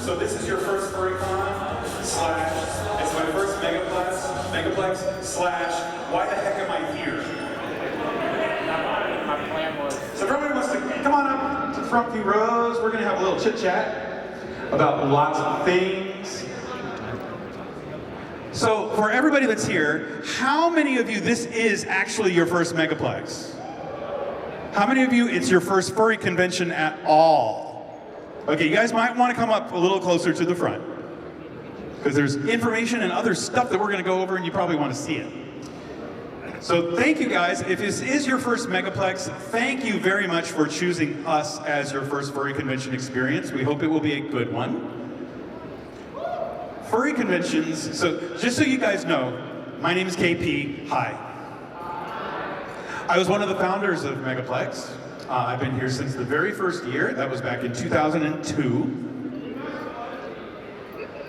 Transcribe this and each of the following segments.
So this is your first FurryCon / it's my first Megaplex / why the heck am I here? My plan was. So if everybody wants to come on up to the front few rows, we're gonna have a little chit chat about lots of things. So for everybody that's here, how many of you this is actually your first Megaplex? How many of you it's your first furry convention at all? Okay, you guys might want to come up a little closer to the front because there's information and other stuff that we're going to go over and you probably want to see it. So thank you guys. If this is your first Megaplex, thank you very much for choosing us as your first furry convention experience. We hope it will be a good one. Furry conventions, so just so you guys know, my name is KP, hi. I was one of the founders of Megaplex. I've been here since the very first year. That was back in 2002.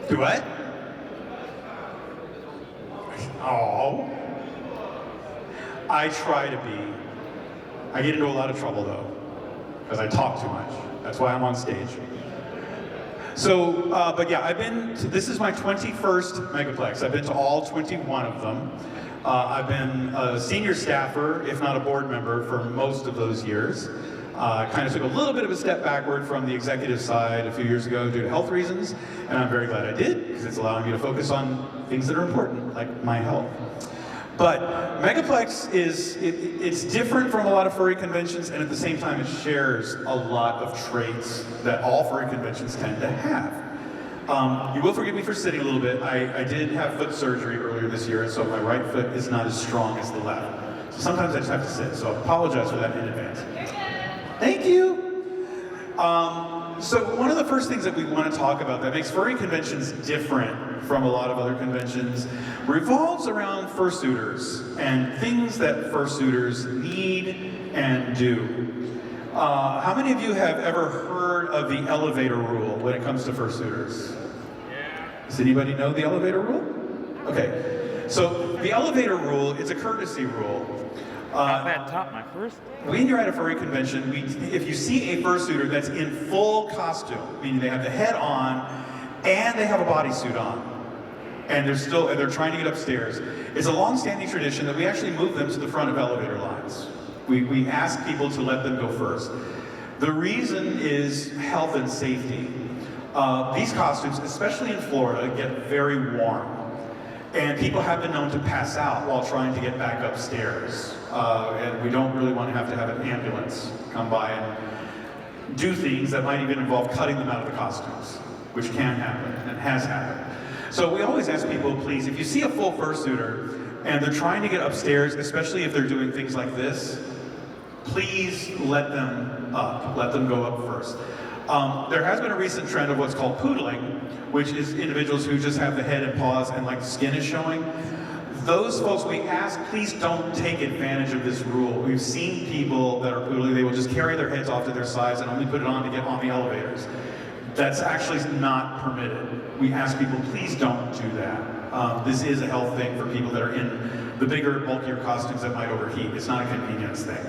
Do what? Oh. I try to be. I get into a lot of trouble though, because I talk too much. That's why I'm on stage. So, but yeah, this is my 21st Megaplex. I've been to all 21 of them. I've been a senior staffer, if not a board member, for most of those years. Kind of took a little bit of a step backward from the executive side a few years ago due to health reasons, and I'm very glad I did, because it's allowing me to focus on things that are important, like my health. But Megaplex it's different from a lot of furry conventions, and at the same time it shares a lot of traits that all furry conventions tend to have. You will forgive me for sitting a little bit. I did have foot surgery earlier this year, and so my right foot is not as strong as the left. So sometimes I just have to sit, so I apologize for that in advance. Thank you. So one of the first things that we want to talk about that makes furry conventions different from a lot of other conventions revolves around fursuiters and things that fursuiters need and do. How many of you have ever heard of the elevator rule when it comes to fursuiters? Does anybody know the elevator rule? Okay, so the elevator rule is a courtesy rule. That taught my first. When you're at a furry convention, if you see a fursuiter that's in full costume, meaning they have the head on and they have a bodysuit on, and they're trying to get upstairs, it's a long-standing tradition that we actually move them to the front of elevator lines. We ask people to let them go first. The reason is health and safety. These costumes, especially in Florida, get very warm. And people have been known to pass out while trying to get back upstairs. And we don't really want to have an ambulance come by and do things that might even involve cutting them out of the costumes, which can happen and has happened. So we always ask people, please, if you see a full fursuiter and they're trying to get upstairs, especially if they're doing things like this, please let them up. Let them go up first. There has been a recent trend of what's called poodling, which is individuals who just have the head and paws and like the skin is showing. Those folks, we ask, please don't take advantage of this rule. We've seen people that are poodling, they will just carry their heads off to their sides and only put it on to get on the elevators. That's actually not permitted. We ask people, please don't do that. This is a health thing for people that are in the bigger, bulkier costumes that might overheat. It's not a convenience thing.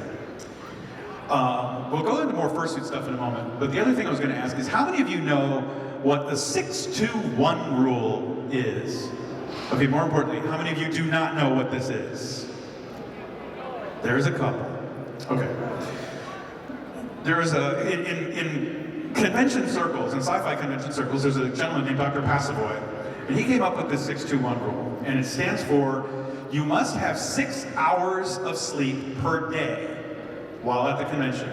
We'll go into more fursuit stuff in a moment, but the other thing I was going to ask is how many of you know what the 6-2-1 rule is? Okay, more importantly, how many of you do not know what this is? There's a couple. Okay. There is in convention circles, in sci-fi convention circles, there's a gentleman named Dr. Passavoy, and he came up with this 6-2-1 rule, and it stands for you must have 6 hours of sleep per day while at the convention.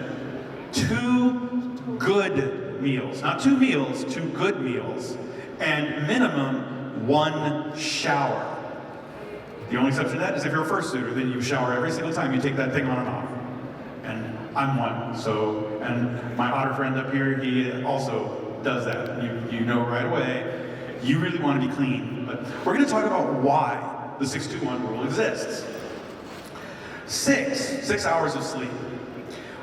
2 good meals, not 2 meals, 2 good meals, and minimum 1 shower. The only exception to that is if you're a fursuiter, then you shower every single time you take that thing on and off. And I'm one, so, and my otter friend up here, he also does that. You know right away, you really want to be clean. But we're going to talk about why the 6-2-1 rule exists. 6 hours of sleep.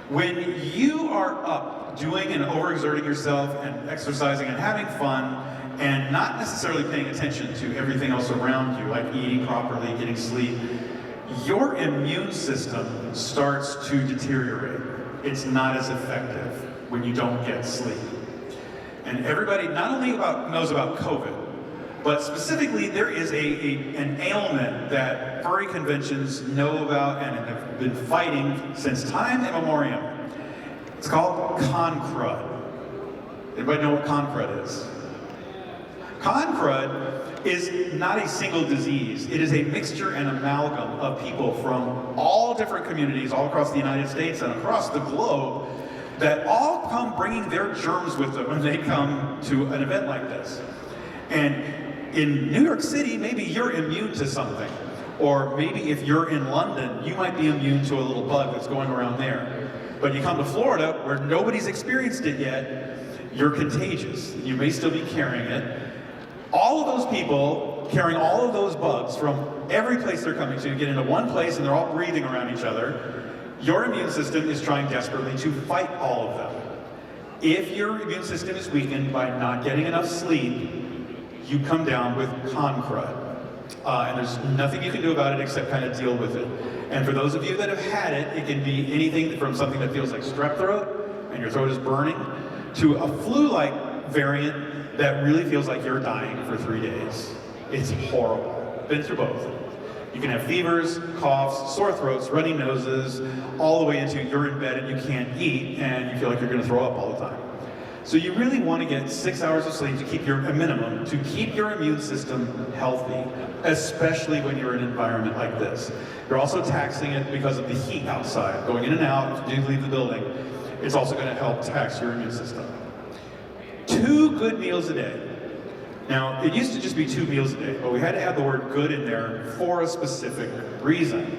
When you are up doing and overexerting yourself and exercising and having fun and not necessarily paying attention to everything else around you, like eating properly, getting sleep, your immune system starts to deteriorate. It's not as effective when you don't get sleep. And everybody not only knows about COVID, but specifically there is an ailment that furry conventions know about and have been fighting since time immemorial. It's called con crud. Anybody know what con crud is? Con crud is not a single disease. It is a mixture and amalgam of people from all different communities all across the United States and across the globe that all come bringing their germs with them when they come to an event like this. And in New York City, maybe you're immune to something. Or maybe if you're in London, you might be immune to a little bug that's going around there. But you come to Florida, where nobody's experienced it yet, you're contagious. You may still be carrying it. All of those people carrying all of those bugs from every place they're coming to get into one place and they're all breathing around each other. Your immune system is trying desperately to fight all of them. If your immune system is weakened by not getting enough sleep, you come down with con crud. And there's nothing you can do about it except kind of deal with it. And for those of you that have had it, it can be anything from something that feels like strep throat and your throat is burning to a flu-like variant that really feels like you're dying for 3 days. It's horrible. Been through both. You can have fevers, coughs, sore throats, runny noses, all the way into you're in bed and you can't eat and you feel like you're going to throw up all the time. So you really want to get 6 hours of sleep to keep a minimum, to keep your immune system healthy, especially when you're in an environment like this. You're also taxing it because of the heat outside. Going in and out, if you do leave the building, it's also going to help tax your immune system. 2 good meals a day. Now, it used to just be 2 meals a day, but we had to add the word good in there for a specific reason.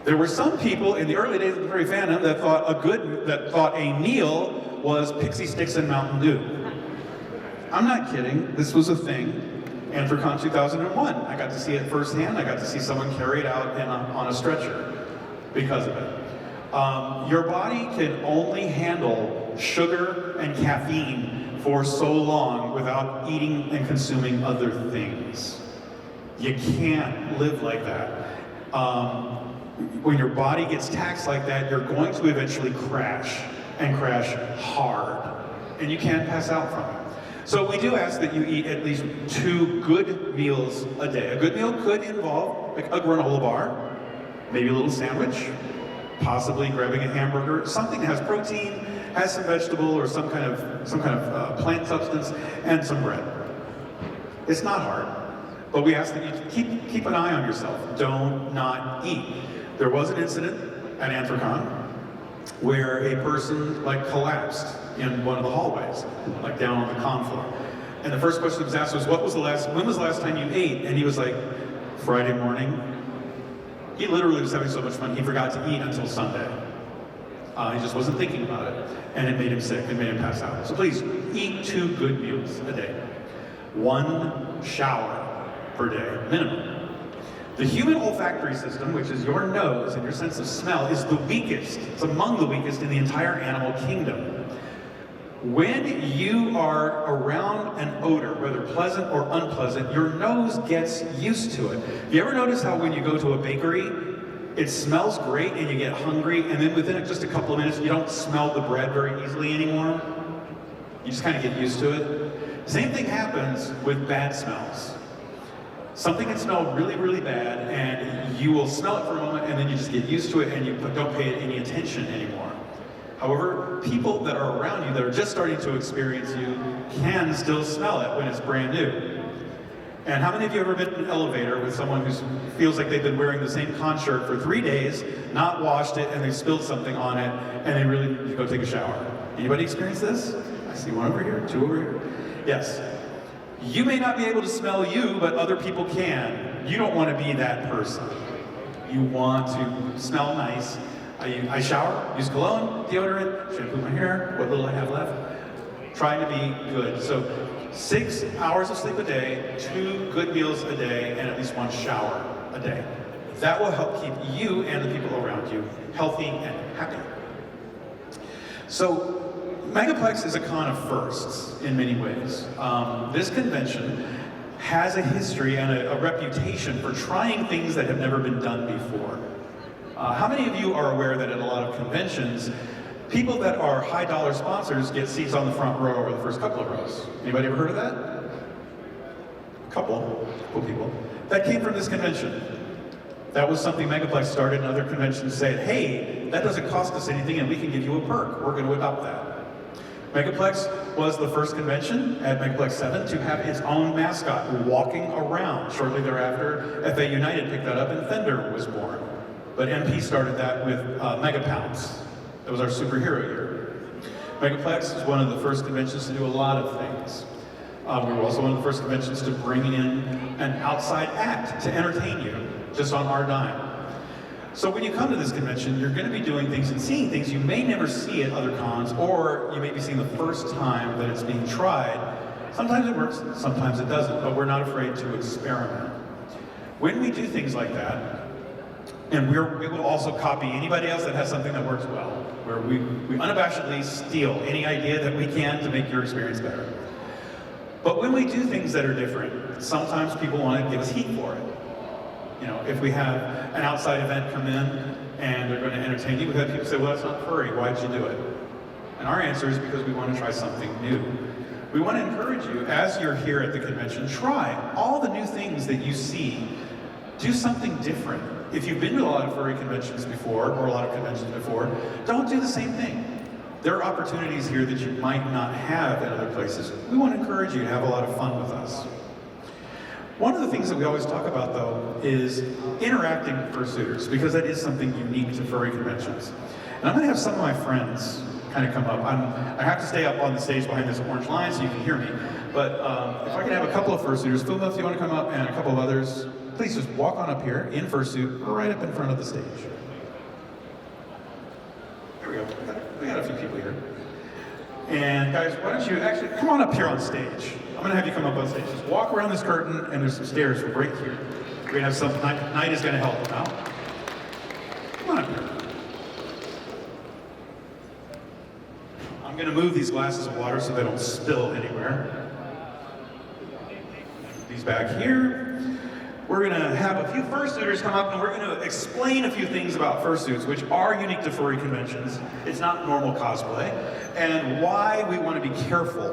There were some people in the early days of the furry fandom that thought a meal was pixie sticks and Mountain Dew. I'm not kidding, this was a thing. AnthroCon 2001, I got to see it firsthand. I got to see someone carry it out on a stretcher because of it. Your body can only handle sugar and caffeine for so long without eating and consuming other things. You can't live like that. When your body gets taxed like that, you're going to eventually crash, and crash hard. And you can't pass out from it. So we do ask that you eat at least 2 good meals a day. A good meal could involve like a granola bar, maybe a little sandwich, possibly grabbing a hamburger, something that has protein, has some vegetable or some kind of plant substance, and some bread. It's not hard, but we ask that you keep an eye on yourself. Don't not eat. There was an incident at AnthroCon where a person collapsed in one of the hallways, down on the con floor. And the first question that was asked was, when was the last time you ate? And he was like, Friday morning. He literally was having so much fun, he forgot to eat until Sunday. He just wasn't thinking about it, and it made him sick, it made him pass out. So please, eat 2 good meals a day. 1 shower per day, minimum. The human olfactory system, which is your nose and your sense of smell, is the weakest. It's among the weakest in the entire animal kingdom. When you are around an odor, whether pleasant or unpleasant, your nose gets used to it. You ever notice how when you go to a bakery, it smells great and you get hungry, and then within just a couple of minutes, you don't smell the bread very easily anymore? You just kind of get used to it. Same thing happens with bad smells. Something can smell really, really bad, and you will smell it for a moment, and then you just get used to it, and you don't pay it any attention anymore. However, people that are around you that are just starting to experience you can still smell it when it's brand new. And how many of you have ever been in an elevator with someone who feels like they've been wearing the same con shirt for 3 days, not washed it, and they spilled something on it, and they really need to go take a shower? Anybody experience this? I see 1 over here, 2 over here. Yes. You may not be able to smell you, but other people can. You don't want to be that person. You want to smell nice. I shower, use cologne, deodorant, shampoo my hair, what little I have left. Trying to be good. So 6 hours of sleep a day, 2 good meals a day, and at least 1 shower a day. That will help keep you and the people around you healthy and happy. So Megaplex is a con of firsts in many ways. This convention has a history and a reputation for trying things that have never been done before. How many of you are aware that at a lot of conventions, People that are high dollar sponsors get seats on the front row or the first couple of rows. Anybody ever heard of that? A couple people. That came from this convention. That was something Megaplex started, and other conventions said, hey, that doesn't cost us anything and we can give you a perk. We're going to adopt that. Megaplex was the first convention at Megaplex 7 to have its own mascot walking around. Shortly thereafter, FA United picked that up and Fender was born. But MP started that with Megapounce. That was our superhero year. Megaplex is one of the first conventions to do a lot of things. We were also one of the first conventions to bring in an outside act to entertain you, just on our dime. So when you come to this convention, you're going to be doing things and seeing things you may never see at other cons, or you may be seeing the first time that it's being tried. Sometimes it works, sometimes it doesn't, but we're not afraid to experiment. When we do things like that, and we will also copy anybody else that has something that works well, where we unabashedly steal any idea that we can to make your experience better. But when we do things that are different, sometimes people want to give us heat for it. You know, if we have an outside event come in and they're going to entertain you, we've had people say, well, that's not furry, why'd you do it? And our answer is because we want to try something new. We want to encourage you, as you're here at the convention, try all the new things that you see. Do something different. If you've been to a lot of furry conventions before, or a lot of conventions before, don't do the same thing. There are opportunities here that you might not have at other places. We want to encourage you to have a lot of fun with us. One of the things that we always talk about, though, is interacting with fursuiters, because that is something unique to furry conventions. And I'm going to have some of my friends kind of come up. I have to stay up on the stage behind this orange line so you can hear me. But if I can have a couple of fursuiters, Fuma, if you want to come up, and a couple of others, please just walk on up here in fursuit, right up in front of the stage. There we go. We got a few people here. And guys, why don't you actually come on up here on stage. I'm going to have you come up on stage. Just walk around this curtain, and there's some stairs right here. We're going to have some, Night is going to help them out. Come on up here. I'm going to move these glasses of water so they don't spill anywhere. These back here. We're going to have a few fursuiters come up, and we're going to explain a few things about fursuits, which are unique to furry conventions. It's not normal cosplay, and why we want to be careful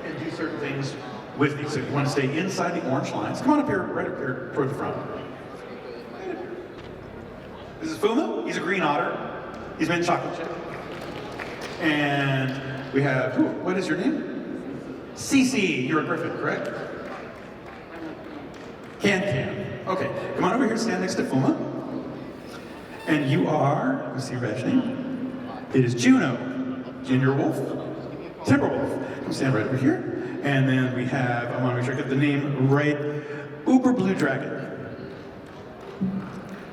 and do certain things with these. So you want to stay inside the orange lines. Come on up here, right up here toward the front. This is Fuma. He's a green otter. He's been chocolate chip. And we have, what is your name? Cece. You're a griffin, correct? Can. Okay, come on over here, stand next to Fuma. And you are, let me see your badge name. It is Juno. Ginger Wolf. Timberwolf. Come stand right over here. And then we have, I want to make sure I get the name right, Uber Blue Dragon.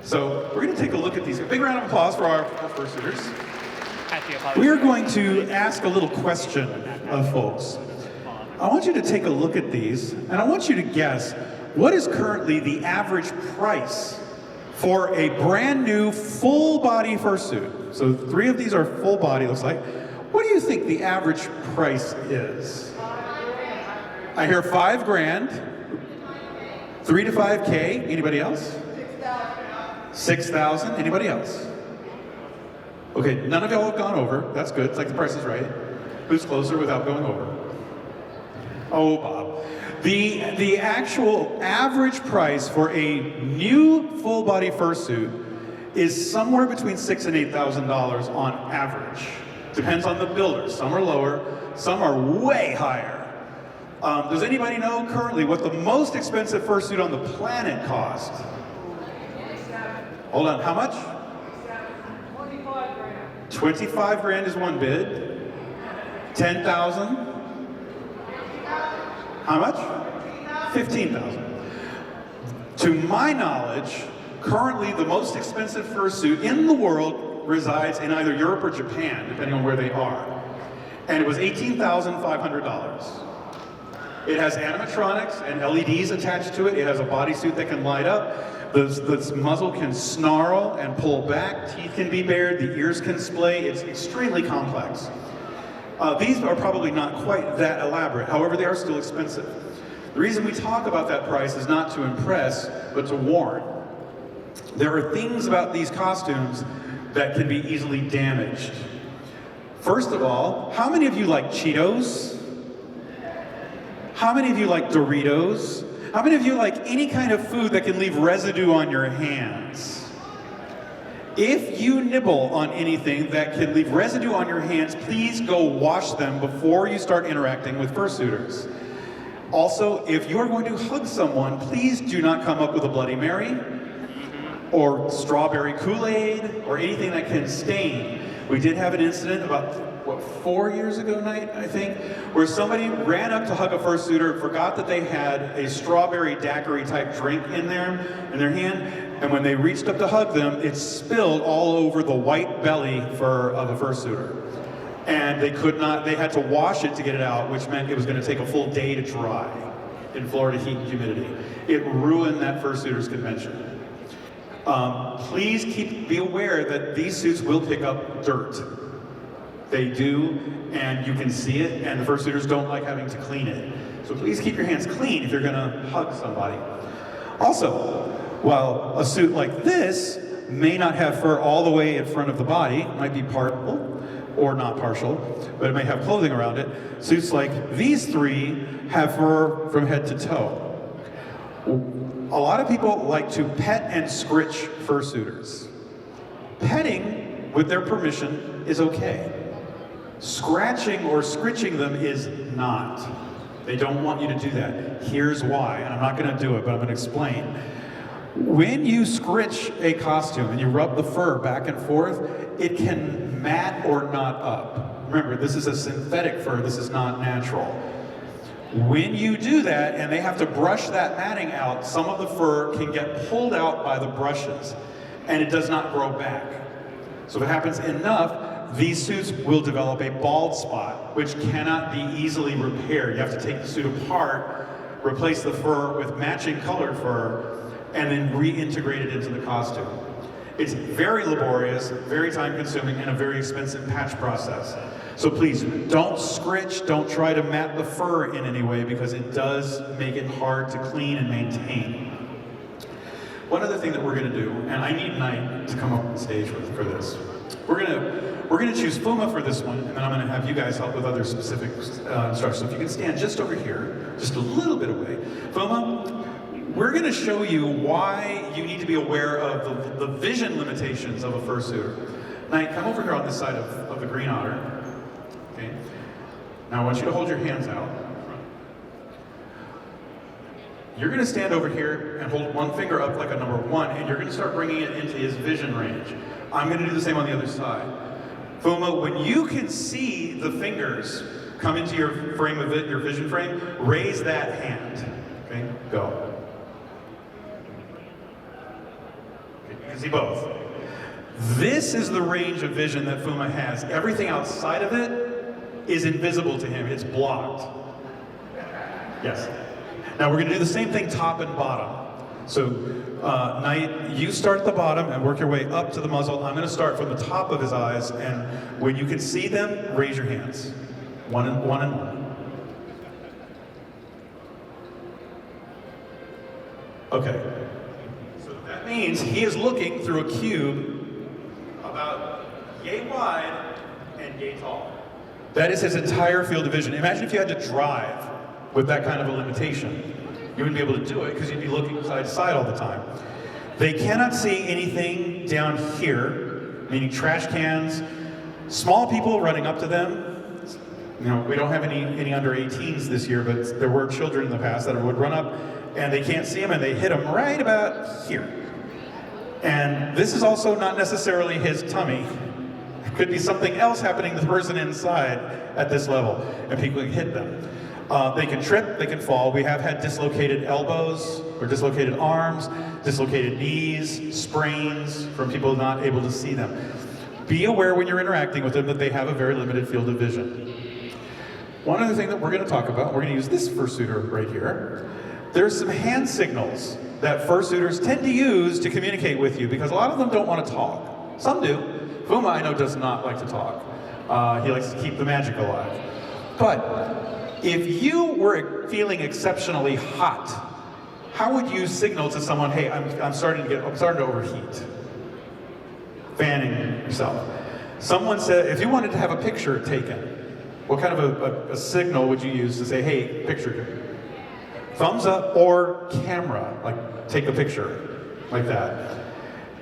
So we're going to take a look at these. A big round of applause for our fursuiters. We are going to ask a little question of folks. I want you to take a look at these, and I want you to guess what is currently the average price for a brand new full body fursuit. So 3 of these are full body, looks like. What do you think the average price is? I hear $5,000, 3 to 5K. Anybody else? 6,000. Anybody else? Okay, none of y'all have gone over. That's good. It's like the Price is Right. Who's closer without going over? Oh, Bob. The actual average price for a new full-body fursuit is somewhere between $6,000 and $8,000 on average. Depends on the builder. Some are lower, some are way higher. Does anybody know currently what the most expensive fursuit on the planet cost? Hold on, how much? 25 grand is one bid. 10,000. How much? 15,000. To my knowledge, currently the most expensive fursuit in the world resides in either Europe or Japan, depending on where they are. And it was $18,500. It has animatronics and LEDs attached to it. It has a bodysuit that can light up. The muzzle can snarl and pull back. Teeth can be bared. The ears can splay. It's extremely complex. These are probably not quite that elaborate. However, they are still expensive. The reason we talk about that price is not to impress, but to warn. There are things about these costumes that can be easily damaged. First of all, how many of you like Cheetos? How many of you like Doritos? How many of you like any kind of food that can leave residue on your hands? If you nibble on anything that can leave residue on your hands, please go wash them before you start interacting with fursuiters. Also, if you're going to hug someone, please do not come up with a Bloody Mary or strawberry Kool-Aid or anything that can stain. We did have an incident about, 4 years ago, Night, I think, where somebody ran up to hug a fursuiter, forgot that they had a strawberry daiquiri type drink in their hand, and when they reached up to hug them, it spilled all over the white belly fur of a fursuiter. And they had to wash it to get it out, which meant it was going to take a full day to dry in Florida heat and humidity. It ruined that fursuiters convention. Please be aware that these suits will pick up dirt. They do, and you can see it, and the fursuiters don't like having to clean it. So please keep your hands clean if you're gonna hug somebody. Also, while a suit like this may not have fur all the way in front of the body, it might be partial or not partial, but it may have clothing around it, suits like these three have fur from head to toe. A lot of people like to pet and scritch fursuiters. Petting, with their permission, is okay. Scratching or scritching them is not. They don't want you to do that. Here's why, and I'm not gonna do it, but I'm gonna explain. When you scritch a costume and you rub the fur back and forth, it can mat or knot up. Remember, this is a synthetic fur, this is not natural. When you do that and they have to brush that matting out, some of the fur can get pulled out by the brushes and it does not grow back. So if it happens enough, these suits will develop a bald spot, which cannot be easily repaired. You have to take the suit apart, replace the fur with matching colored fur, and then reintegrate it into the costume. It's very laborious, very time-consuming, and a very expensive patch process. So please, don't scritch, don't try to mat the fur in any way, because it does make it hard to clean and maintain. One other thing that we're gonna do, and I need Night to come up on stage for this. We're gonna choose Fuma for this one, and then I'm gonna have you guys help with other specific instructions. So if you can stand just over here, just a little bit away. Fuma, we're gonna show you why you need to be aware of the vision limitations of a fursuiter. Night, come over here on this side of the green otter. Okay. Now I want you to hold your hands out. You're gonna stand over here and hold one finger up like a number 1, and you're gonna start bringing it into his vision range. I'm gonna do the same on the other side. Fuma, when you can see the fingers come into your frame of it, your vision frame, raise that hand. Okay, go. Okay, you can see both. This is the range of vision that Fuma has. Everything outside of it is invisible to him, it's blocked. Yes. Now we're gonna do the same thing top and bottom. So, Night, you start at the bottom and work your way up to the muzzle. I'm gonna start from the top of his eyes, and when you can see them, raise your hands. One and one. Okay. So that means he is looking through a cube about yay wide and yay tall. That is his entire field of vision. Imagine if you had to drive with that kind of a limitation. You wouldn't be able to do it because you'd be looking side to side all the time. They cannot see anything down here, meaning trash cans, small people running up to them. You know, we don't have any under 18s this year, but there were children in the past that would run up and they can't see them and they hit them right about here. And this is also not necessarily his tummy. It could be something else happening to the person inside at this level, and people can hit them. They can trip, they can fall. We have had dislocated elbows or dislocated arms, dislocated knees, sprains from people not able to see them. Be aware when you're interacting with them that they have a very limited field of vision. One other thing that we're going to talk about, we're going to use this fursuiter right here. There's some hand signals that fursuiters tend to use to communicate with you because a lot of them don't want to talk. Some do. Fuma, I know, does not like to talk. He likes to keep the magic alive. But if you were feeling exceptionally hot, how would you signal to someone, hey, I'm starting to overheat? Fanning yourself. Someone said, if you wanted to have a picture taken, what kind of a signal would you use to say, hey, picture? Thumbs up or camera, like take a picture, like that.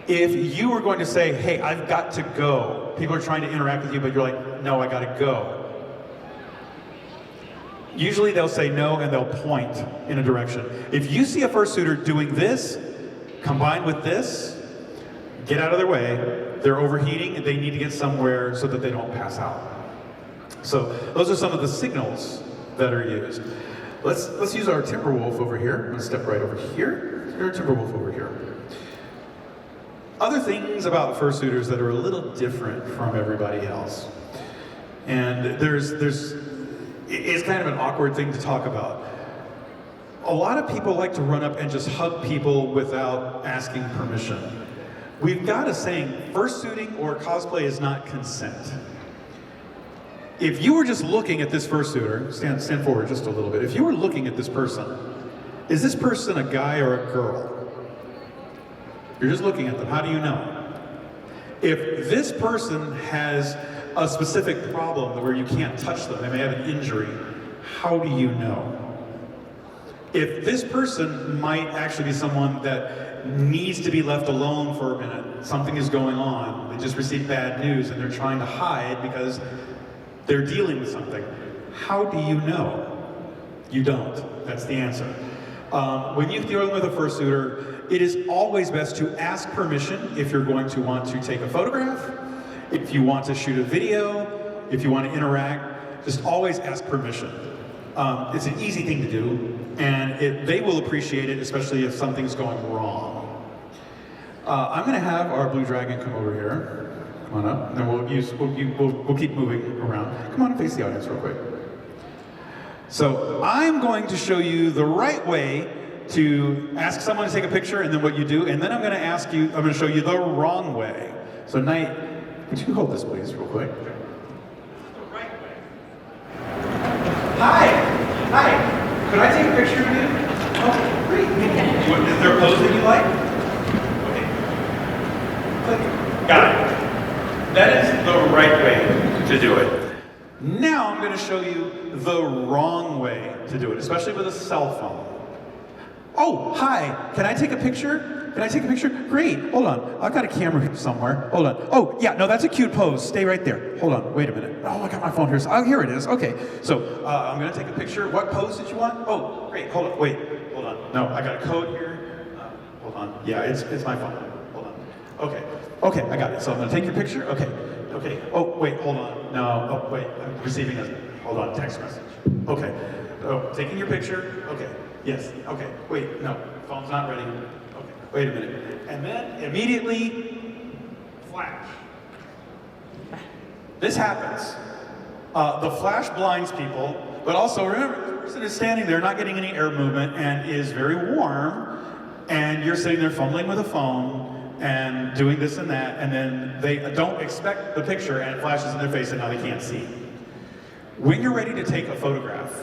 If you were going to say, hey, I've got to go, people are trying to interact with you, but you're like, no, I gotta go. Usually they'll say no and they'll point in a direction. If you see a fursuiter doing this, combined with this, get out of their way. They're overheating and they need to get somewhere so that they don't pass out. So those are some of the signals that are used. Let's use our Timberwolf over here. I'm gonna step right over here. Our Timberwolf over here. Other things about fursuiters that are a little different from everybody else. And it's kind of an awkward thing to talk about. A lot of people like to run up and just hug people without asking permission. We've got a saying, fursuiting or cosplay is not consent. If you were just looking at this fursuiter, stand forward just a little bit. If you were looking at this person, is this person a guy or a girl? You're just looking at them, how do you know? If this person has a specific problem where you can't touch them, they may have an injury, how do you know? If this person might actually be someone that needs to be left alone for a minute, something is going on, they just received bad news and they're trying to hide because they're dealing with something, how do you know? You don't, that's the answer. When you're dealing with a fursuiter, it is always best to ask permission if you're going to want to take a photograph, if you want to shoot a video, if you want to interact, just always ask permission. It's an easy thing to do, and they will appreciate it, especially if something's going wrong. I'm going to have our blue dragon come over here. Come on up, and then we'll keep moving around. Come on and face the audience real quick. So I'm going to show you the right way to ask someone to take a picture, and then what you do, and then I'm going to show you the wrong way. So Knight, would you hold this please, real quick? The right way. Hi, could I take a picture of you? Oh, great. Is there a pose that you like? Okay. Click. Got it. That is the right way to do it. Now I'm going to show you the wrong way to do it, especially with a cell phone. Oh, hi, can I take a picture? Can I take a picture? Great, hold on. I've got a camera here somewhere. Hold on. Oh, yeah, no, that's a cute pose. Stay right there. Hold on, wait a minute. Oh, I got my phone here. Oh, here it is. Okay, so I'm going to take a picture. What pose did you want? Oh, great, hold on. Wait, hold on. No, I got a code here. Hold on. Yeah, it's my phone. Hold on. Okay, I got it. So I'm going to take your picture. Okay. Oh, wait, hold on. No, oh, wait, I'm receiving hold on, text message. Okay. Oh, taking your picture. Okay. Yes. Okay. Wait. No. Phone's not ready. Okay. Wait a minute. And then immediately, flash. This happens. The flash blinds people, but also remember, the person is standing there, not getting any air movement, and is very warm, and you're sitting there fumbling with a phone and doing this and that, and then they don't expect the picture, and it flashes in their face, and now they can't see. When you're ready to take a photograph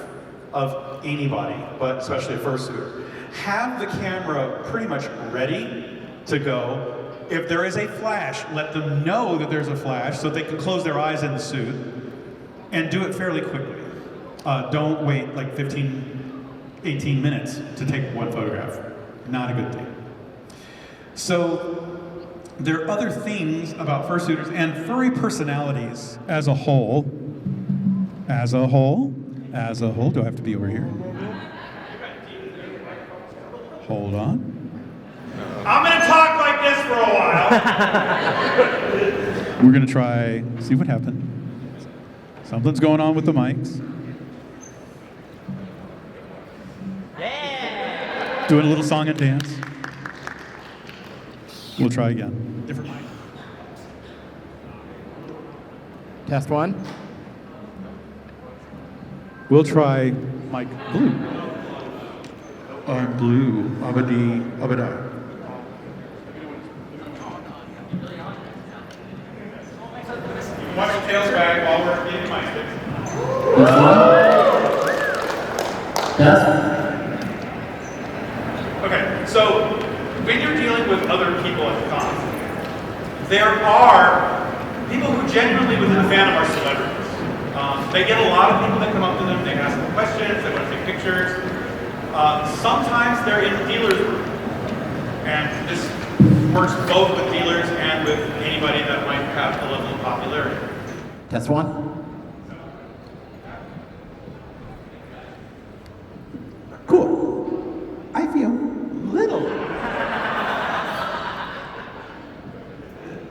of anybody, but especially a fursuiter, have the camera pretty much ready to go. If there is a flash, let them know that there's a flash so they can close their eyes in the suit and do it fairly quickly. Don't wait like 15, 18 minutes to take one photograph. Not a good thing. So there are other things about fursuiters and furry personalities as a whole. As a whole, do I have to be over here? Hold on. I'm gonna talk like this for a while. We're gonna try, see what happened. Something's going on with the mics. Yeah. Doing a little song and dance. We'll try again. Different mic. Test one. We'll try mic blue. Blue. Abadi. Watch your tails back while we're getting mic sticks. Okay, so when you're dealing with other people at the con, there are people who genuinely within the fandom are celebrities. They get a lot of people that come up to them, they ask them questions, they want to take pictures. Sometimes they're in the dealer's room. And this works both with dealers and with anybody that might have a level of popularity. Test one. Cool. I feel little.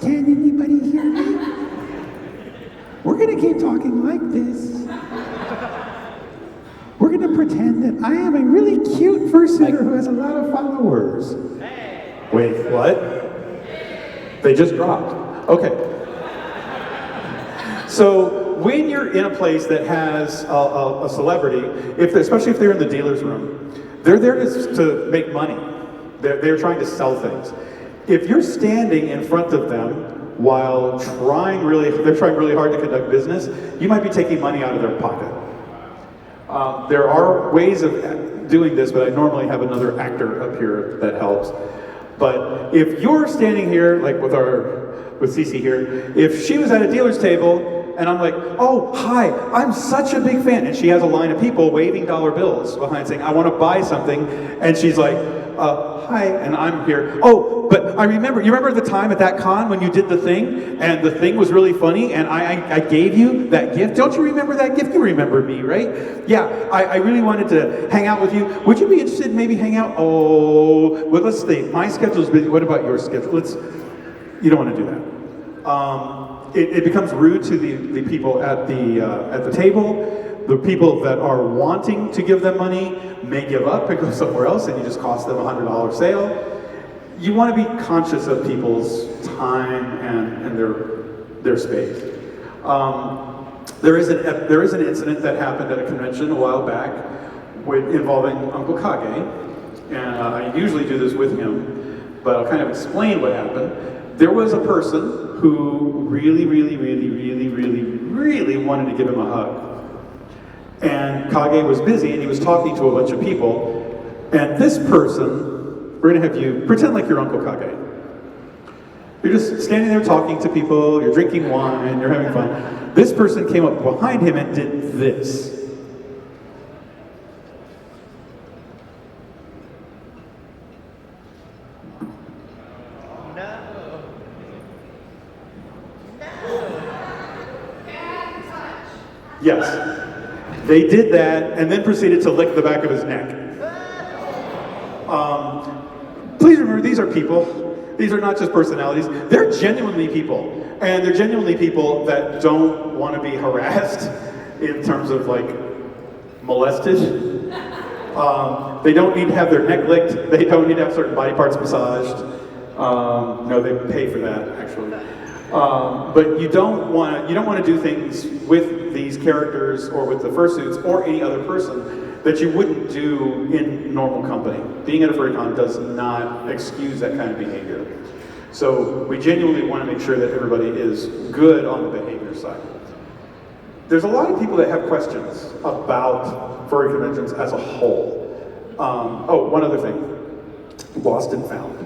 Can anybody hear me? We're gonna keep talking like this. We're gonna pretend that I am a really cute fursuiter who has a lot of followers. Wait, what? They just dropped. Okay. So when you're in a place that has a celebrity, especially if they're in the dealer's room, they're there to make money. They're trying to sell things. If you're standing in front of them while they're trying really hard to conduct business, you might be taking money out of their pocket. There are ways of doing this, but I normally have another actor up here that helps. But if you're standing here, like with Cece here, if she was at a dealer's table and I'm like, oh, hi, I'm such a big fan, and she has a line of people waving dollar bills behind saying, I want to buy something, and she's like, hi, and I'm here. Oh, but you remember the time at that con when you did the thing, and the thing was really funny, and I gave you that gift? Don't you remember that gift? You remember me, right? Yeah, I really wanted to hang out with you. Would you be interested in maybe hang out? Oh, well, let's see. My schedule's busy. What about your schedule? You don't want to do that. It becomes rude to the people at the table. The people that are wanting to give them money may give up and go somewhere else, and you just cost them a $100 sale. You want to be conscious of people's time and their space. There is an incident that happened at a convention a while back involving Uncle Kage, and I usually do this with him, but I'll kind of explain what happened. There was a person who really wanted to give him a hug. And Kage was busy and he was talking to a bunch of people. And this person, we're gonna have you pretend like you're Uncle Kage. You're just standing there talking to people, you're drinking wine, you're having fun. This person came up behind him and did this. Yes. They did that and then proceeded to lick the back of his neck. Please remember, these are people. These are not just personalities. They're genuinely people. And they're genuinely people that don't want to be harassed in terms of like molested. They don't need to have their neck licked. They don't need to have certain body parts massaged. No, they pay for that actually. But you don't want to do things with these characters or with the fursuits or any other person that you wouldn't do in normal company. Being at a furry-con does not excuse that kind of behavior. So we genuinely want to make sure that everybody is good on the behavior side. There's a lot of people that have questions about furry conventions as a whole. One other thing, lost and found.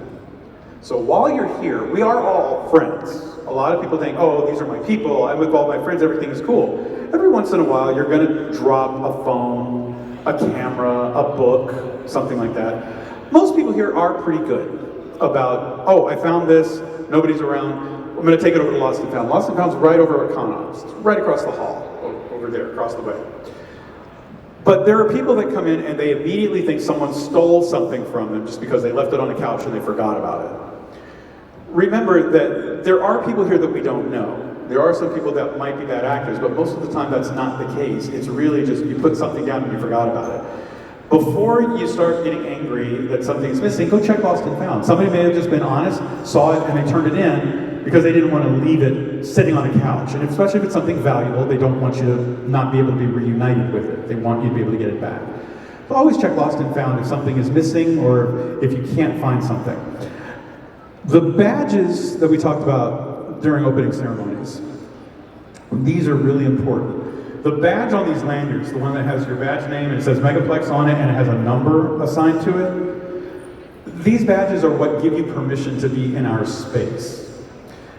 So while you're here, we are all friends. A lot of people think, oh, these are my people, I'm with all my friends, everything is cool. Every once in a while, you're gonna drop a phone, a camera, a book, something like that. Most people here are pretty good about, oh, I found this, nobody's around, I'm gonna take it over to Lost and Found. Lost and Found's right over at Con-Ops, right across the hall, over there, across the way. But there are people that come in and they immediately think someone stole something from them just because they left it on the couch and they forgot about it. Remember that there are people here that we don't know. There are some people that might be bad actors, but most of the time that's not the case. It's really just you put something down and you forgot about it. Before you start getting angry that something's missing, go check Lost and Found. Somebody may have just been honest, saw it, and they turned it in because they didn't want to leave it sitting on a couch. And especially if it's something valuable, they don't want you to not be able to be reunited with it. They want you to be able to get it back. So always check Lost and Found if something is missing or if you can't find something. The badges that we talked about during opening ceremonies, these are really important. The badge on these lanyards, the one that has your badge name and it says Megaplex on it and it has a number assigned to it, these badges are what give you permission to be in our space.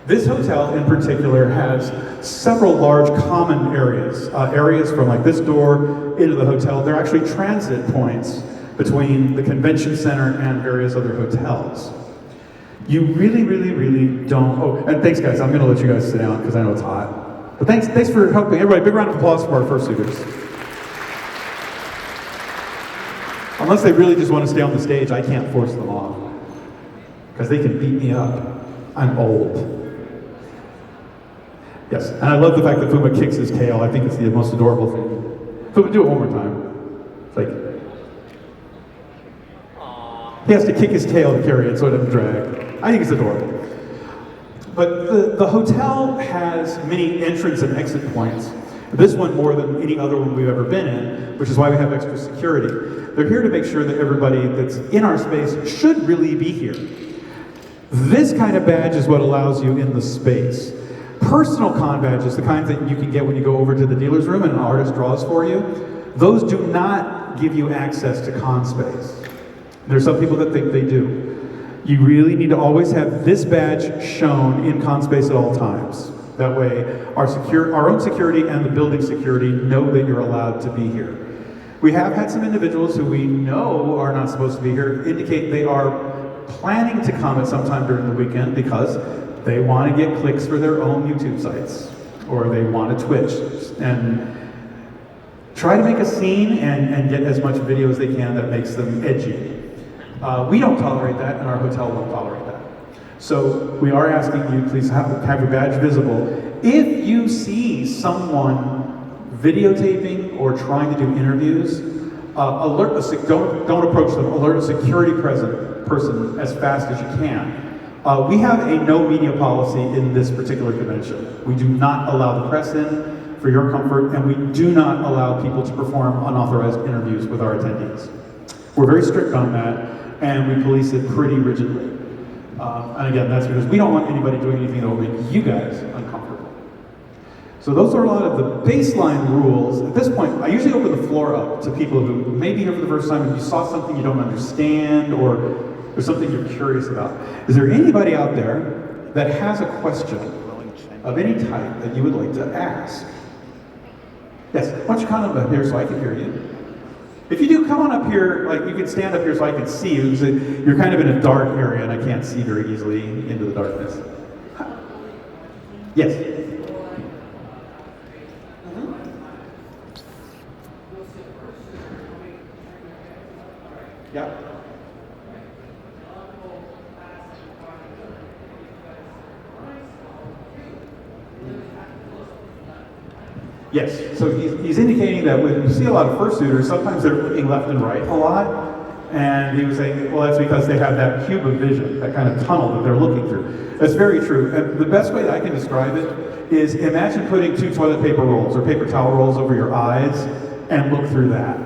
This hotel in particular has several large common areas. Areas from like this door into the hotel. They're actually transit points between the convention center and various other hotels. You really, really, really don't, oh, and thanks guys, I'm gonna let you guys sit down because I know it's hot. But thanks for helping. Everybody, big round of applause for our Fursuiters. Unless they really just want to stay on the stage, I can't force them off. Because they can beat me up. I'm old. Yes, and I love the fact that Fuma kicks his tail. I think it's the most adorable thing. Fuma, do it one more time. It's like, he has to kick his tail to carry it so it doesn't drag. I think it's adorable. But the hotel has many entrance and exit points. This one more than any other one we've ever been in, which is why we have extra security. They're here to make sure that everybody that's in our space should really be here. This kind of badge is what allows you in the space. Personal con badges, the kinds that you can get when you go over to the dealer's room and an artist draws for you, those do not give you access to con space. There's some people that think they do. You really need to always have this badge shown in con space at all times. That way, our own security and the building security know that you're allowed to be here. We have had some individuals who we know are not supposed to be here indicate they are planning to come at some time during the weekend because they want to get clicks for their own YouTube sites, or they want to Twitch and try to make a scene and get as much video as they can that makes them edgy. We don't tolerate that, and our hotel won't tolerate that. So we are asking you, please have your badge visible. If you see someone videotaping or trying to do interviews, don't approach them. Alert a security person as fast as you can. We have a no media policy in this particular convention. We do not allow the press in for your comfort, and we do not allow people to perform unauthorized interviews with our attendees. We're very strict on that, and we police it pretty rigidly. And again, that's because we don't want anybody doing anything that will make you guys uncomfortable. So those are a lot of the baseline rules. At this point, I usually open the floor up to people who may be here for the first time and you saw something you don't understand or there's something you're curious about. Is there anybody out there that has a question of any type that you would like to ask? Yes, why don't you come up here so I can hear you? If you do, come on up here, like you can stand up here so I can see you. You're kind of in a dark area and I can't see very easily into the darkness. Yes? Yeah? Yes, so he's indicating that when you see a lot of fursuiters, sometimes they're looking left and right a lot, and he was saying, well, that's because they have that cube of vision, that kind of tunnel that they're looking through. That's very true. And the best way that I can describe it is imagine putting 2 toilet paper rolls or paper towel rolls over your eyes and look through that.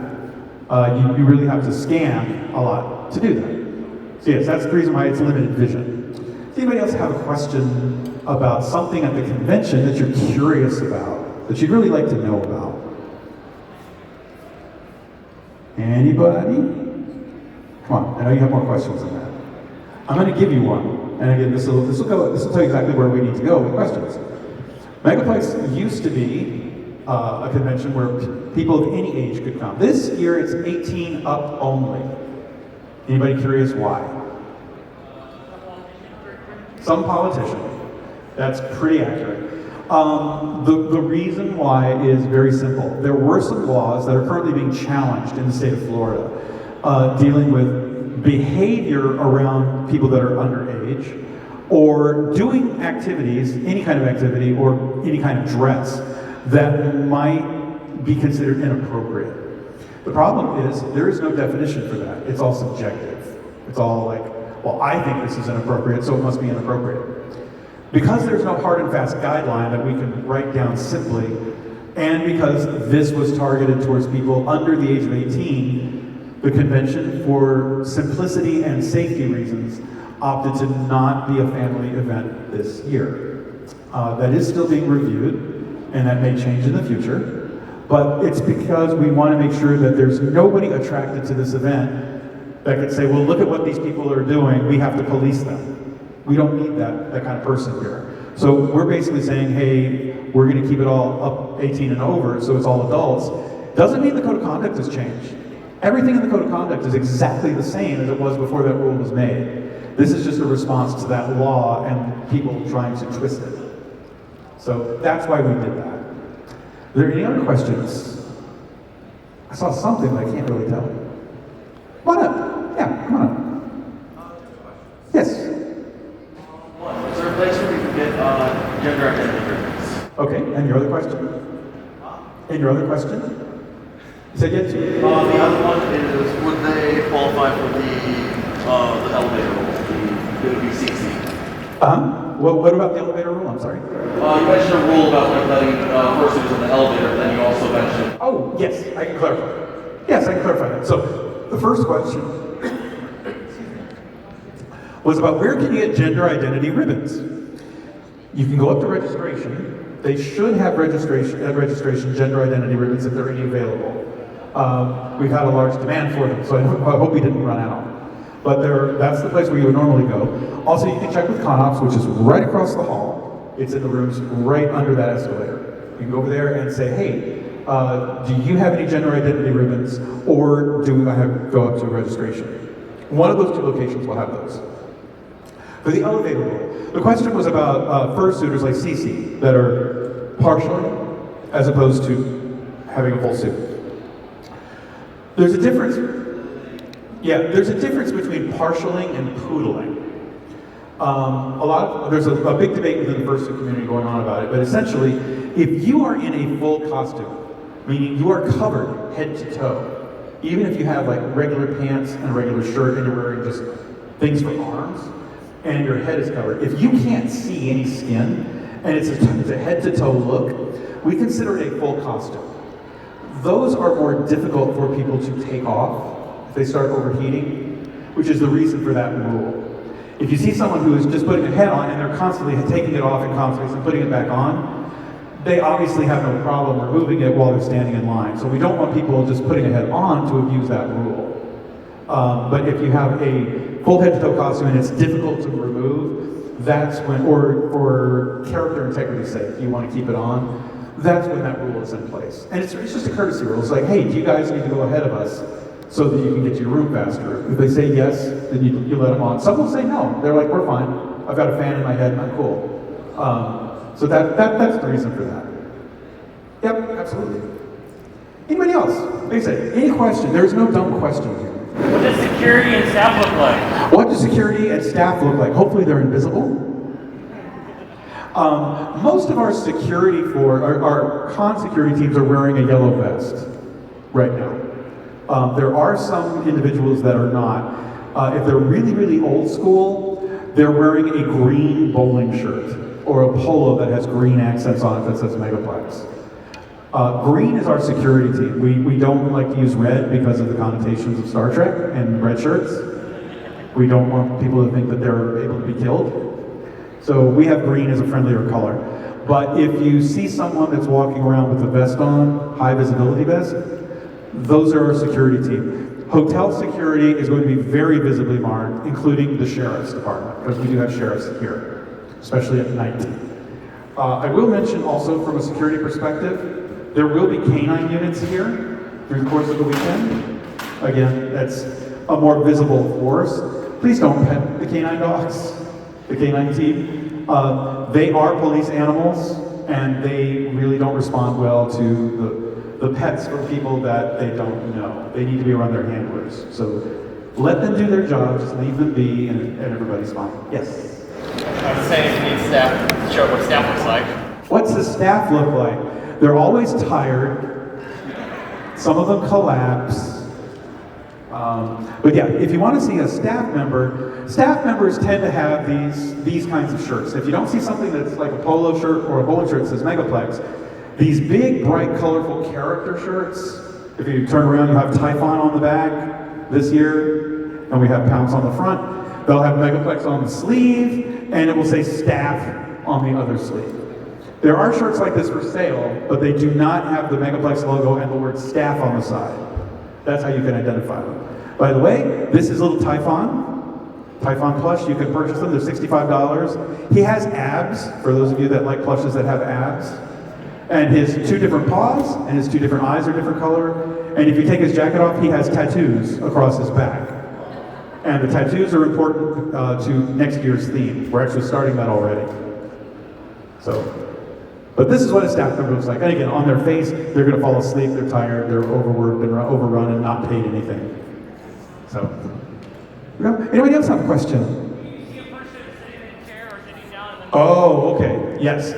You really have to scan a lot to do that. So yes, that's the reason why it's limited vision. Does anybody else have a question about something at the convention that you're curious about? That you'd really like to know about? Anybody? Come on, I know you have more questions than that. I'm going to give you one, and again, this will tell you exactly where we need to go with questions. Megaplex used to be a convention where people of any age could come. This year, it's 18 up only. Anybody curious why? Some politician. That's pretty accurate. The reason why is very simple. There were some laws that are currently being challenged in the state of Florida dealing with behavior around people that are underage or doing activities, any kind of activity or any kind of dress that might be considered inappropriate. The problem is there is no definition for that. It's all subjective. It's all like, well, I think this is inappropriate, so it must be inappropriate. Because there's no hard and fast guideline that we can write down simply, and because this was targeted towards people under the age of 18, the convention, for simplicity and safety reasons, opted to not be a family event this year. That is still being reviewed, and that may change in the future, but it's because we want to make sure that there's nobody attracted to this event that could say, well, look at what these people are doing, we have to police them. We don't need that kind of person here. So we're basically saying, hey, we're going to keep it all up 18 and over, so it's all adults. Doesn't mean the code of conduct has changed. Everything in the code of conduct is exactly the same as it was before that rule was made. This is just a response to that law and people trying to twist it. So that's why we did that. Are there any other questions? I saw something, but I can't really tell. Come on up. Yeah, come on up. Yes. Is there a place where we can get gender identity ribbons? Okay, and your other question? And your other question? You said yes. The other one is, would they qualify for the elevator rule, the BCC? Well, what about the elevator rule? I'm sorry. You mentioned a rule about like letting fursuiters in the elevator, but then you also mentioned. Oh, yes, I can clarify. Yes, I can clarify that. So the first question was about where can you get gender identity ribbons? You can go up to registration. They should have registration gender identity ribbons if there are any available. We've had a large demand for them, so I hope we didn't run out. But that's the place where you would normally go. Also, you can check with ConOps, which is right across the hall. It's in the rooms right under that escalator. You can go over there and say, hey, do you have any gender identity ribbons, or do I have to go up to registration? One of those two locations will have those. For the elevator rule, the question was about fursuiters like Cece that are partial as opposed to having a full suit. There's a difference. Yeah, there's a difference between partialing and poodling. There's a big debate within the fursuit community going on about it, but essentially, if you are in a full costume, meaning you are covered head to toe, even if you have like regular pants and a regular shirt and you're wearing just things for arms, and your head is covered, if you can't see any skin, and it's a head to toe look, we consider it a full costume. Those are more difficult for people to take off if they start overheating, which is the reason for that rule. If you see someone who is just putting a head on and they're constantly taking it off and constantly putting it back on, they obviously have no problem removing it while they're standing in line. So we don't want people just putting a head on to abuse that rule. But if you have a full head to toe costume and it's difficult to remove, that's when, or for character integrity's sake, you want to keep it on, that's when that rule is in place. And it's just a courtesy rule. It's like, hey, do you guys need to go ahead of us so that you can get to your room faster? If they say yes, then you let them on. Some will say no. They're like, we're fine. I've got a fan in my head and I'm cool. So that's the reason for that. Yep, absolutely. Anybody else? Like I said, any question? There's no dumb question here. What does security and staff look like? What does security and staff look like? Hopefully they're invisible. Most of our security our con security teams are wearing a yellow vest right now. There are some individuals that are not. If they're really, really old school, they're wearing a green bowling shirt or a polo that has green accents on it that says Megaplex. Green is our security team. We don't like to use red because of the connotations of Star Trek and red shirts. We don't want people to think that they're able to be killed. So we have green as a friendlier color. But if you see someone that's walking around with a vest on, high visibility vest, those are our security team. Hotel security is going to be very visibly marked, including the sheriff's department, because we do have sheriffs here, especially at night. I will mention also from a security perspective, there will be canine units here through the course of the weekend. Again, that's a more visible force. Please don't pet the canine dogs, the canine team. They are police animals, and they really don't respond well to the pets from people that they don't know. They need to be around their handlers. So let them do their job, just leave them be, and everybody's fine. Yes? I was saying if you need staff, to show what staff looks like. What's the staff look like? They're always tired. Some of them collapse. But yeah, if you want to see a staff members tend to have these kinds of shirts. If you don't see something that's like a polo shirt or a bowling shirt that says Megaplex, these big, bright, colorful character shirts, if you turn around, you have Typhon on the back this year, and we have Pounce on the front. They'll have Megaplex on the sleeve, and it will say staff on the other sleeve. There are shirts like this for sale, but they do not have the Megaplex logo and the word staff on the side. That's how you can identify them. By the way, this is little Typhon. Typhon plush, you can purchase them, they're $65. He has abs, for those of you that like plushes that have abs. And his 2 different paws and his 2 different eyes are different color. And if you take his jacket off, he has tattoos across his back. And the tattoos are important to next year's theme. We're actually starting that already. So, but this is what a staff member looks like. And again, on their face, they're going to fall asleep, they're tired, they're overworked and overrun and not paid anything. So, anybody else have a question? Do you see a fursuiter sitting in a chair or sitting down? And then Oh, okay, yes.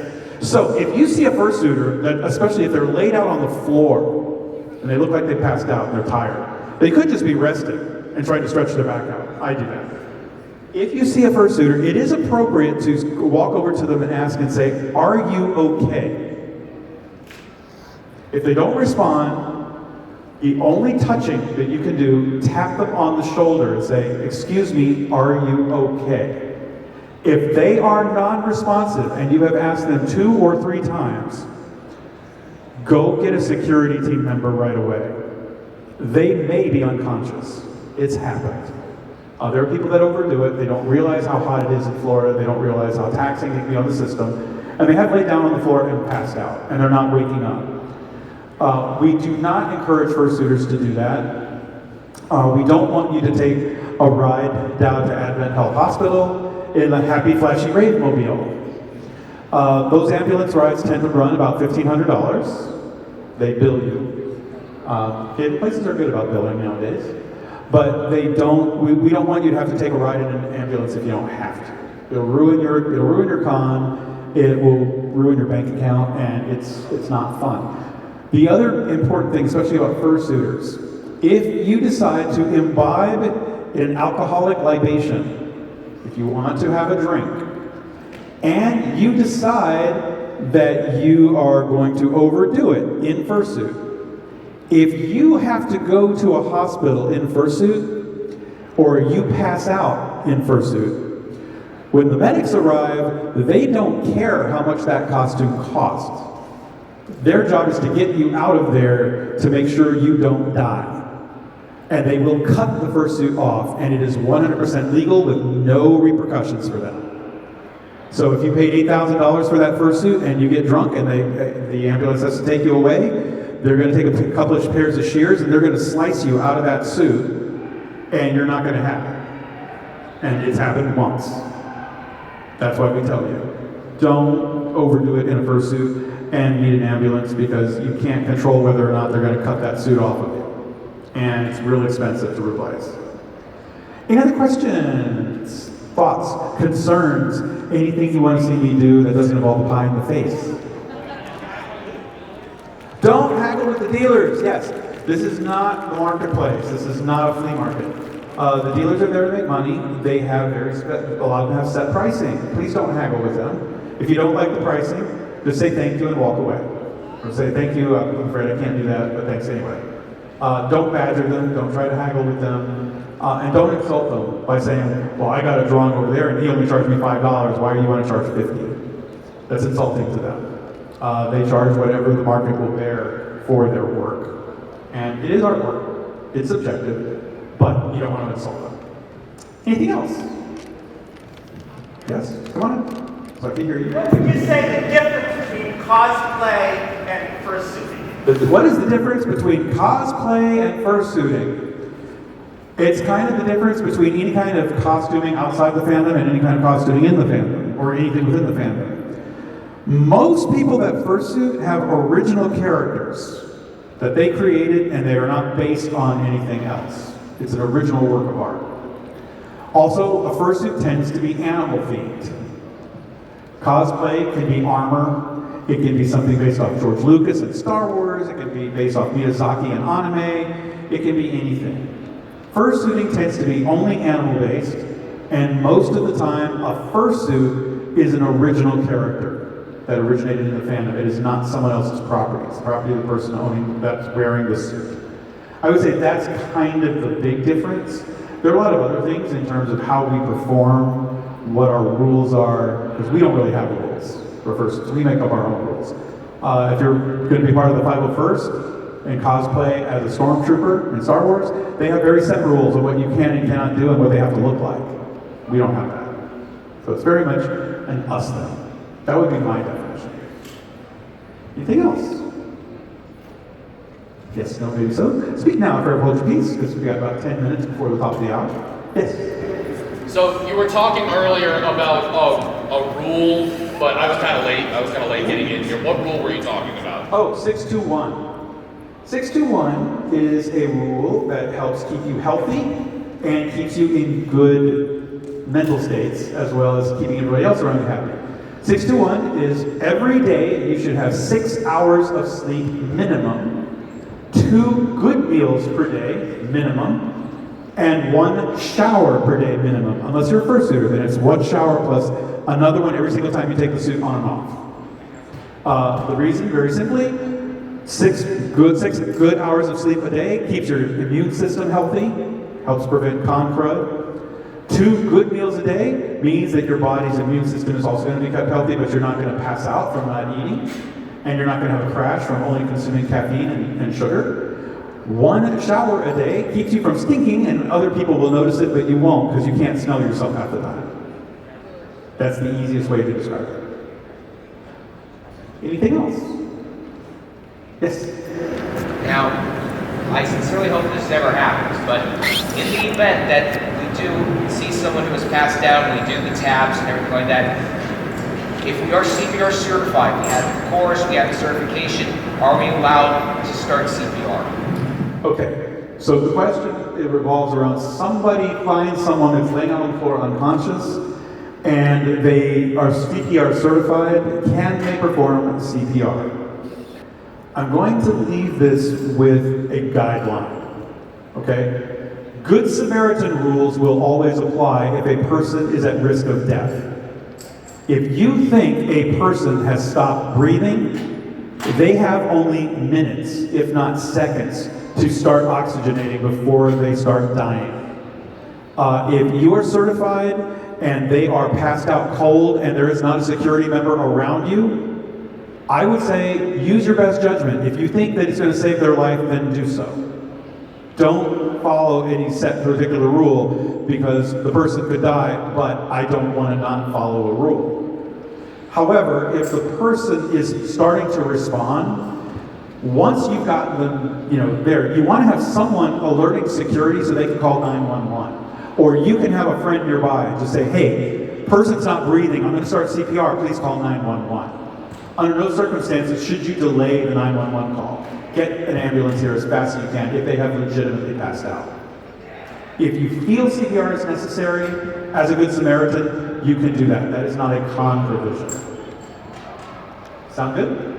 So if you see a fursuiter, that, especially if they're laid out on the floor and they look like they passed out and they're tired, they could just be resting and trying to stretch their back out. I do that. If you see a fursuiter, it is appropriate to walk over to them and ask and say, "Are you okay?" If they don't respond, the only touching that you can do, tap them on the shoulder and say, "Excuse me, are you okay?" If they are non-responsive and you have asked them 2 or 3 times, go get a security team member right away. They may be unconscious. It's happened. There are people that overdo it. They don't realize how hot it is in Florida. They don't realize how taxing it can be on the system. And they have laid down on the floor and passed out, and they're not waking up. We do not encourage fursuiters to do that. We don't want you to take a ride down to Advent Health Hospital in a happy, flashy rave mobile. Those ambulance rides tend to run about $1,500. They bill you. Places are good about billing nowadays, but they don't. We don't want you to have to take a ride in an ambulance if you don't have to. It'll ruin your con. It will ruin your bank account, and it's not fun. The other important thing, especially about fursuiters, if you decide to imbibe in an alcoholic libation, if you want to have a drink, and you decide that you are going to overdo it in fursuit, if you have to go to a hospital in fursuit, or you pass out in fursuit, when the medics arrive, they don't care how much that costume costs. Their job is to get you out of there to make sure you don't die. And they will cut the fursuit off, and it is 100% legal with no repercussions for them. So if you paid $8,000 for that fursuit and you get drunk and the ambulance has to take you away, they're going to take a couple of pairs of shears and they're going to slice you out of that suit, and you're not going to have it. And it's happened once. That's why we tell you, don't overdo it in a fursuit and need an ambulance, because you can't control whether or not they're going to cut that suit off of you. And it's real expensive to replace. Any other questions, thoughts, concerns, anything you want to see me do that doesn't involve a pie in the face? Don't haggle with the dealers. Yes, this is not the marketplace. This is not a flea market. The dealers are there to make money. They have a lot of them have set pricing. Please don't haggle with them. If you don't like the pricing, just say thank you and walk away. Or say thank you, I'm afraid I can't do that, but thanks anyway. Don't badger them, don't try to haggle with them, and don't insult them by saying, well, I got a drawing over there and he only charged me $5, why do you want to charge $50? That's insulting to them. They charge whatever the market will bear for their work. And it is artwork, it's subjective, but you don't want to insult them. Anything else? Yes, come on. So I can hear you. What would you say the difference between cosplay and fursuiting? What is the difference between cosplay and fursuiting? It's kind of the difference between any kind of costuming outside the fandom and any kind of costuming in the fandom, or anything within the fandom. Most people that fursuit have original characters that they created, and they are not based on anything else. It's an original work of art. Also, a fursuit tends to be animal themed. Cosplay can be armor. It can be something based off George Lucas and Star Wars. It can be based off Miyazaki and anime. It can be anything. Fursuiting tends to be only animal-based, and most of the time, a fursuit is an original character that originated in the fandom. It is not someone else's property. It's the property of the person that's wearing the suit. I would say that's kind of the big difference. There are a lot of other things in terms of how we perform, what our rules are, because we don't really have rules. For fursuits, we make up our own rules. If you're going to be part of the 501st and cosplay as a stormtrooper in Star Wars, they have very set rules of what you can and cannot do and what they have to look like. We don't have that. So it's very much an us thing. That would be my definition. Anything else? Yes, no, maybe so. Speak now if you hold your peace, because we got about 10 minutes before the top of the hour. Yes. So you were talking earlier about a rule, but I was kind of late. I was kind of late getting in here. What rule were you talking about? Oh, 621. 621 is a rule that helps keep you healthy and keeps you in good mental states, as well as keeping everybody else around you happy. 621 is every day you should have 6 hours of sleep minimum, 2 good meals per day minimum, and 1 shower per day minimum. Unless you're a fursuiter, then it's 1 shower plus another one every single time you take the suit on and off. The reason, very simply, 6 good hours of sleep a day keeps your immune system healthy, helps prevent con crud. 2 good meals a day means that your body's immune system is also going to be kept healthy, but you're not going to pass out from not eating, and you're not going to have a crash from only consuming caffeine and sugar. 1 shower a day keeps you from stinking, and other people will notice it, but you won't because you can't smell yourself half the time. That's the easiest way to describe it. Anything else? Yes? Now, I sincerely hope this never happens, but in the event that we do see someone who has passed out and we do the tabs and everything like that, if we are CPR certified, we have the course, we have the certification, are we allowed to start CPR? Okay, so the question, it revolves around somebody finds someone that's laying out on the floor unconscious and they are CPR certified. Can they perform CPR? I'm going to leave this with a guideline, okay? Good Samaritan rules will always apply if a person is at risk of death. If you think a person has stopped breathing, they have only minutes, if not seconds, to start oxygenating before they start dying. If you are certified and they are passed out cold and there is not a security member around you, I would say use your best judgment. If you think that it's going to save their life, then do so. Don't follow any set particular rule because the person could die, but I don't want to not follow a rule. However, if the person is starting to respond, once you've gotten them, there, you want to have someone alerting security so they can call 911. Or you can have a friend nearby and just say, hey, person's not breathing, I'm going to start CPR, please call 911. Under no circumstances should you delay the 911 call. Get an ambulance here as fast as you can if they have legitimately passed out. If you feel CPR is necessary, as a Good Samaritan, you can do that. That is not a con provision. Sound good?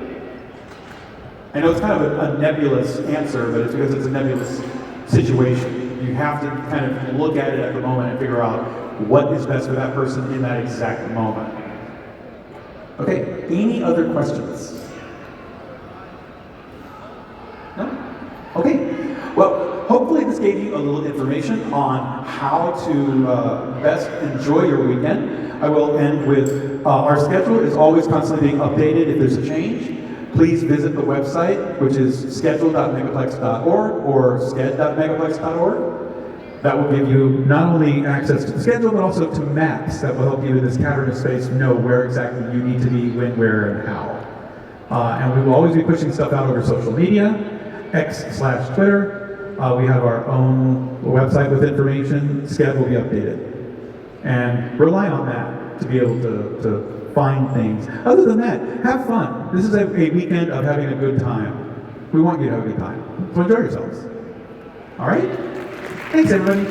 I know it's kind of a nebulous answer, but it's because it's a nebulous situation. You have to kind of look at it at the moment and figure out what is best for that person in that exact moment. Okay, any other questions? No? Okay. Well, hopefully this gave you a little information on how to best enjoy your weekend. I will end with our schedule is always constantly being updated if there's a change. Please visit the website, which is schedule.megaplex.org or sched.megaplex.org. That will give you not only access to the schedule, but also to maps that will help you in this cavernous space know where exactly you need to be, when, where, and how. And we will always be pushing stuff out over social media, X/Twitter. We have our own website with information. Sched will be updated. And rely on that to be able to find things. Other than that, have fun. This is a weekend of having a good time. We want you to have a good time. So enjoy yourselves. All right? Thanks, everybody.